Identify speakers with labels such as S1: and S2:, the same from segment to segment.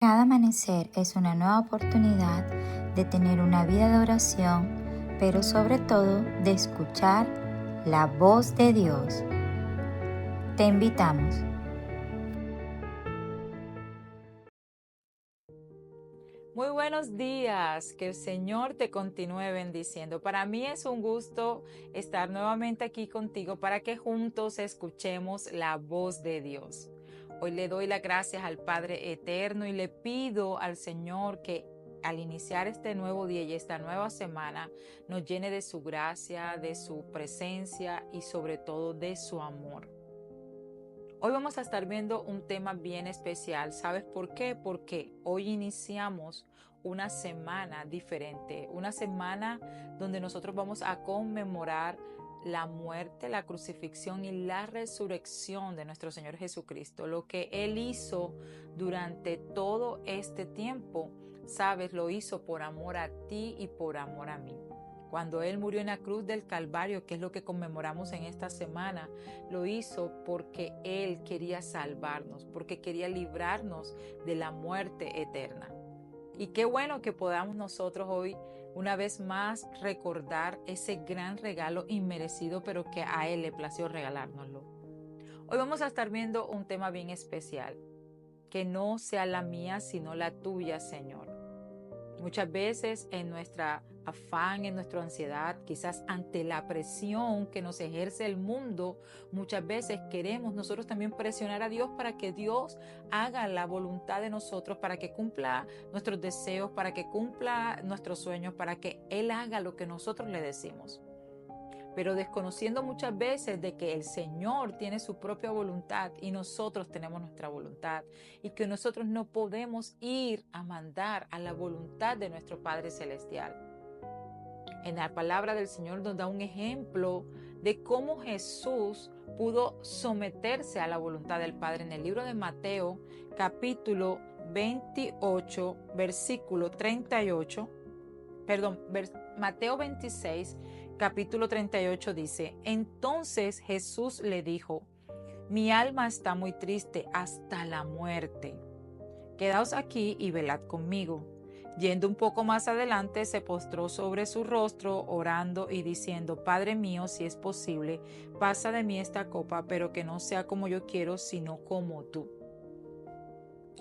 S1: Cada amanecer es una nueva oportunidad de tener una vida de oración, pero sobre todo de escuchar la voz de Dios. Te invitamos.
S2: Muy buenos días, que el Señor te continúe bendiciendo. Para mí es un gusto estar nuevamente aquí contigo para que juntos escuchemos la voz de Dios. Hoy le doy las gracias al Padre Eterno y le pido al Señor que al iniciar este nuevo día y esta nueva semana nos llene de su gracia, de su presencia y sobre todo de su amor. Hoy vamos a estar viendo un tema bien especial. ¿Sabes por qué? Porque hoy iniciamos una semana diferente, una semana donde nosotros vamos a conmemorar la muerte, la crucifixión y la resurrección de nuestro Señor Jesucristo. Lo que Él hizo durante todo este tiempo, sabes, lo hizo por amor a ti y por amor a mí. Cuando Él murió en la cruz del Calvario, que es lo que conmemoramos en esta semana, lo hizo porque Él quería salvarnos, porque quería librarnos de la muerte eterna. Y qué bueno que podamos nosotros hoy una vez más recordar ese gran regalo inmerecido, pero que a Él le plació regalárnoslo. Hoy vamos a estar viendo un tema bien especial, que no sea la mía, sino la tuya, Señor. Muchas veces en nuestra afán, en nuestra ansiedad, quizás ante la presión que nos ejerce el mundo, muchas veces queremos nosotros también presionar a Dios para que Dios haga la voluntad de nosotros, para que cumpla nuestros deseos, para que cumpla nuestros sueños, para que Él haga lo que nosotros le decimos. Pero desconociendo muchas veces de que el Señor tiene su propia voluntad y nosotros tenemos nuestra voluntad y que nosotros no podemos ir a mandar a la voluntad de nuestro Padre Celestial. En la palabra del Señor nos da un ejemplo de cómo Jesús pudo someterse a la voluntad del Padre. En el libro de Mateo, capítulo 28, versículo 38, Mateo 26, capítulo 38 dice: Entonces Jesús le dijo: Mi alma está muy triste hasta la muerte. Quedaos aquí y velad conmigo. Yendo un poco más adelante, se postró sobre su rostro, orando y diciendo: Padre mío, si es posible, pasa de mí esta copa, pero que no sea como yo quiero, sino como tú.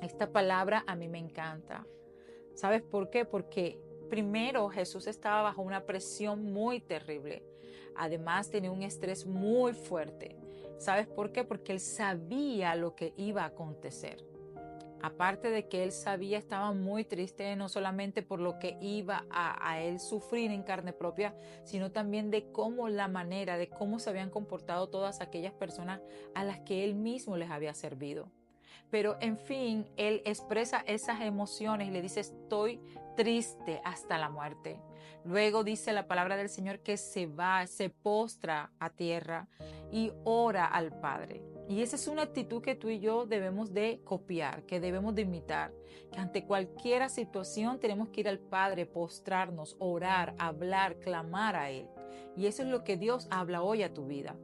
S2: Esta palabra a mí me encanta. ¿Sabes por qué? Porque primero Jesús estaba bajo una presión muy terrible. Además tenía un estrés muy fuerte. ¿Sabes por qué? Porque él sabía lo que iba a acontecer. Aparte de que él sabía, estaba muy triste, no solamente por lo que iba a él sufrir en carne propia, sino también de cómo la manera, de cómo se habían comportado todas aquellas personas a las que él mismo les había servido. Pero en fin, él expresa esas emociones y le dice: estoy triste hasta la muerte. Luego dice la palabra del Señor que se va, se postra a tierra y ora al Padre. Y esa es una actitud que tú y yo debemos de copiar, que debemos de imitar, que ante cualquier situación tenemos que ir al Padre, postrarnos, orar, hablar, clamar a Él. Y eso es lo que Dios habla hoy a tu vida.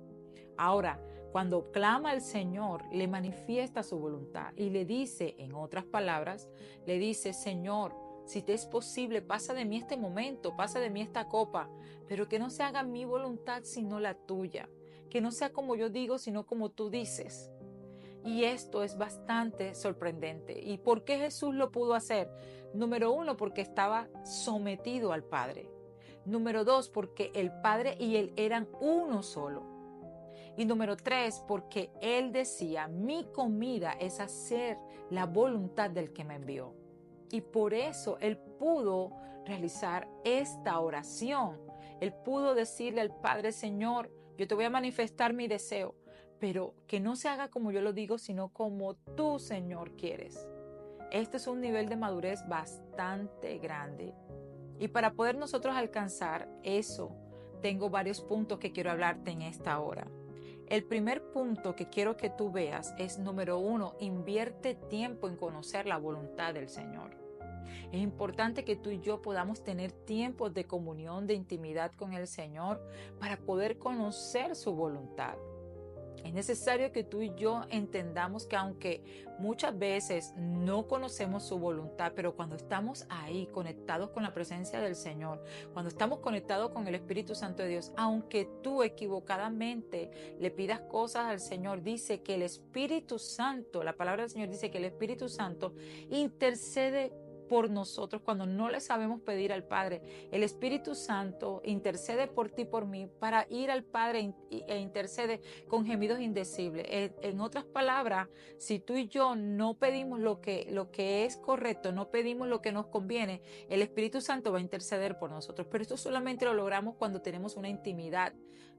S2: Ahora, cuando clama al Señor, le manifiesta su voluntad y le dice, en otras palabras, le dice: Señor, si te es posible, pasa de mí este momento, pasa de mí esta copa, pero que no se haga mi voluntad sino la tuya, que no sea como yo digo, sino como tú dices. Y esto es bastante sorprendente. ¿Y por qué Jesús lo pudo hacer? Número uno, porque estaba sometido al Padre. Número dos, porque el Padre y Él eran uno solo. Y número tres, porque Él decía: mi comida es hacer la voluntad del que me envió. Y por eso Él pudo realizar esta oración. Él pudo decirle al Padre: Señor, yo te voy a manifestar mi deseo, pero que no se haga como yo lo digo, sino como tú, Señor, quieres. Este es un nivel de madurez bastante grande. Y para poder nosotros alcanzar eso, tengo varios puntos que quiero hablarte en esta hora. El primer punto que quiero que tú veas es, número uno, invierte tiempo en conocer la voluntad del Señor. Es importante que tú y yo podamos tener tiempos de comunión, de intimidad con el Señor, para poder conocer su voluntad. Es necesario que tú y yo entendamos que aunque muchas veces no conocemos su voluntad, pero cuando estamos ahí conectados con la presencia del Señor, cuando estamos conectados con el Espíritu Santo de Dios, aunque tú equivocadamente le pidas cosas al Señor, dice que el Espíritu Santo, la palabra del Señor dice que el Espíritu Santo intercede por nosotros cuando no le sabemos pedir al Padre. El Espíritu Santo intercede por ti, por mí, para ir al Padre e intercede con gemidos indecibles. En otras palabras, si tú y yo no pedimos lo que es correcto, no pedimos lo que nos conviene, el Espíritu Santo va a interceder por nosotros. Pero esto solamente lo logramos cuando tenemos una intimidad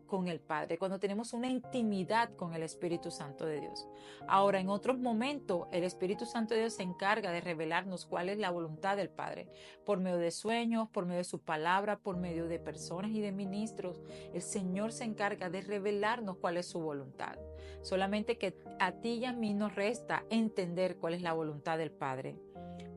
S2: con el Padre, cuando tenemos una intimidad con el Espíritu Santo de Dios. Ahora, en otros momentos, el Espíritu Santo de Dios se encarga de revelarnos cuál es la voluntad del Padre, por medio de sueños, por medio de su palabra, por medio de personas y de ministros. El Señor se encarga de revelarnos cuál es su voluntad. Solamente que a ti y a mí nos resta entender cuál es la voluntad del Padre.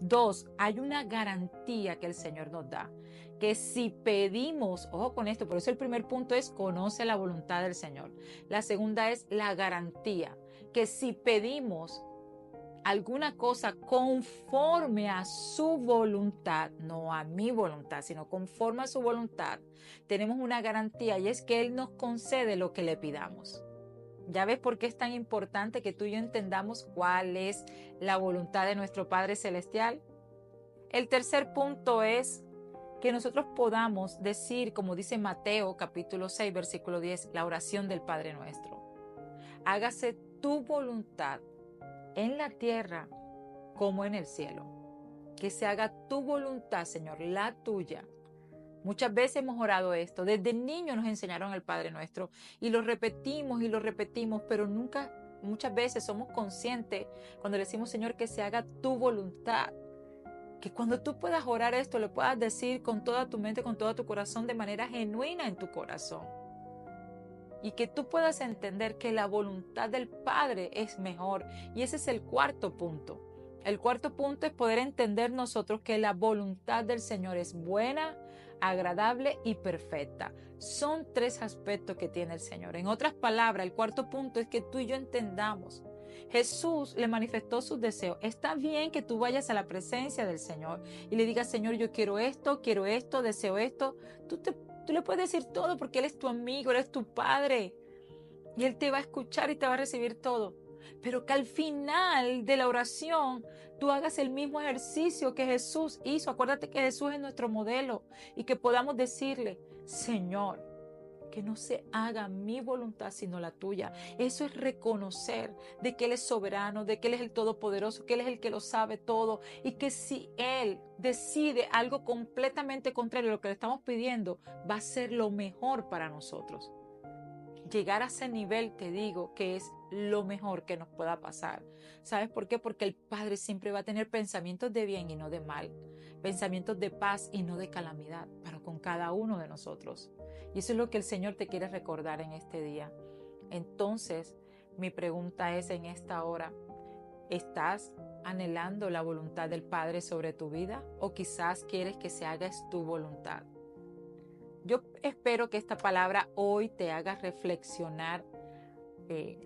S2: 2, hay una garantía que el Señor nos da, que si pedimos, ojo con esto, por eso el primer punto es conoce la voluntad del Señor. La segunda es la garantía, que si pedimos alguna cosa conforme a su voluntad, no a mi voluntad, sino conforme a su voluntad, tenemos una garantía y es que Él nos concede lo que le pidamos. ¿Ya ves por qué es tan importante que tú y yo entendamos cuál es la voluntad de nuestro Padre Celestial? El tercer punto es que nosotros podamos decir, como dice Mateo capítulo 6, versículo 10, la oración del Padre Nuestro. Hágase tu voluntad en la tierra como en el cielo. Que se haga tu voluntad, Señor, la tuya. Muchas veces hemos orado esto. Desde niños nos enseñaron el Padre Nuestro y lo repetimos, pero nunca, muchas veces somos conscientes cuando le decimos, Señor, que se haga tu voluntad. Que cuando tú puedas orar esto, lo puedas decir con toda tu mente, con todo tu corazón, de manera genuina en tu corazón. Y que tú puedas entender que la voluntad del Padre es mejor. Y ese es el cuarto punto. El cuarto punto es poder entender nosotros que la voluntad del Señor es buena, agradable y perfecta. Son tres aspectos que tiene el Señor. En otras palabras, el cuarto punto es que tú y yo entendamos. Jesús le manifestó sus deseos. Está bien que tú vayas a la presencia del Señor y le digas, Señor, yo quiero esto, deseo esto. Tú le puedes decir todo porque Él es tu amigo, Él es tu Padre. Y Él te va a escuchar y te va a recibir todo. Pero que al final de la oración tú hagas el mismo ejercicio que Jesús hizo. Acuérdate que Jesús es nuestro modelo y que podamos decirle, Señor, que no se haga mi voluntad sino la tuya. Eso es reconocer de que Él es soberano, de que Él es el todopoderoso, que Él es el que lo sabe todo y que si Él decide algo completamente contrario a lo que le estamos pidiendo, va a ser lo mejor para nosotros. Llegar a ese nivel, te digo, que es lo mejor que nos pueda pasar. ¿Sabes por qué? Porque el Padre siempre va a tener pensamientos de bien y no de mal, pensamientos de paz y no de calamidad, pero con cada uno de nosotros. Y eso es lo que el Señor te quiere recordar en este día. Entonces, mi pregunta es en esta hora, ¿estás anhelando la voluntad del Padre sobre tu vida? ¿O quizás quieres que se haga tu voluntad? Yo espero que esta palabra hoy te haga reflexionar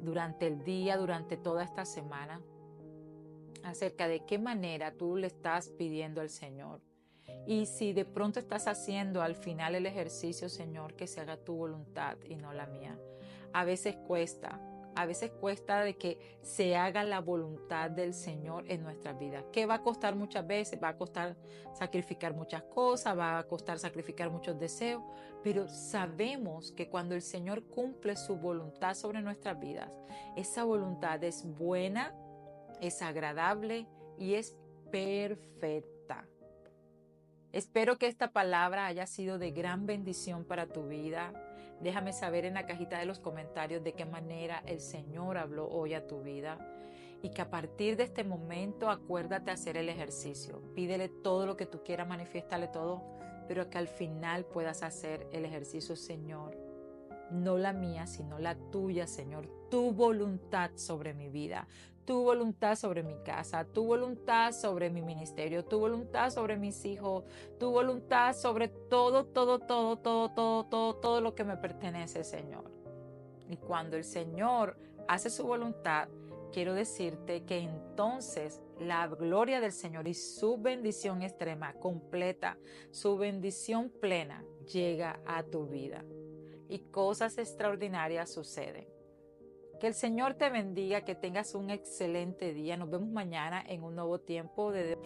S2: durante el día, durante toda esta semana, acerca de qué manera tú le estás pidiendo al Señor. Y si de pronto estás haciendo al final el ejercicio, Señor, que se haga tu voluntad y no la mía. A veces cuesta de que se haga la voluntad del Señor en nuestras vidas. ¿Qué va a costar muchas veces? Va a costar sacrificar muchas cosas, va a costar sacrificar muchos deseos, pero sabemos que cuando el Señor cumple su voluntad sobre nuestras vidas, esa voluntad es buena, es agradable y es perfecta. Espero que esta palabra haya sido de gran bendición para tu vida. Déjame saber en la cajita de los comentarios de qué manera el Señor habló hoy a tu vida. Y que a partir de este momento acuérdate hacer el ejercicio. Pídele todo lo que tú quieras, manifiéstale todo, pero que al final puedas hacer el ejercicio, Señor. No la mía, sino la tuya, Señor. Tu voluntad sobre mi vida, tu voluntad sobre mi casa, tu voluntad sobre mi ministerio, tu voluntad sobre mis hijos, tu voluntad sobre todo lo que me pertenece, Señor. Y cuando el Señor hace su voluntad, quiero decirte que entonces la gloria del Señor y su bendición extrema, completa, su bendición plena llega a tu vida y cosas extraordinarias suceden. Que el Señor te bendiga, que tengas un excelente día. Nos vemos mañana en un nuevo tiempo de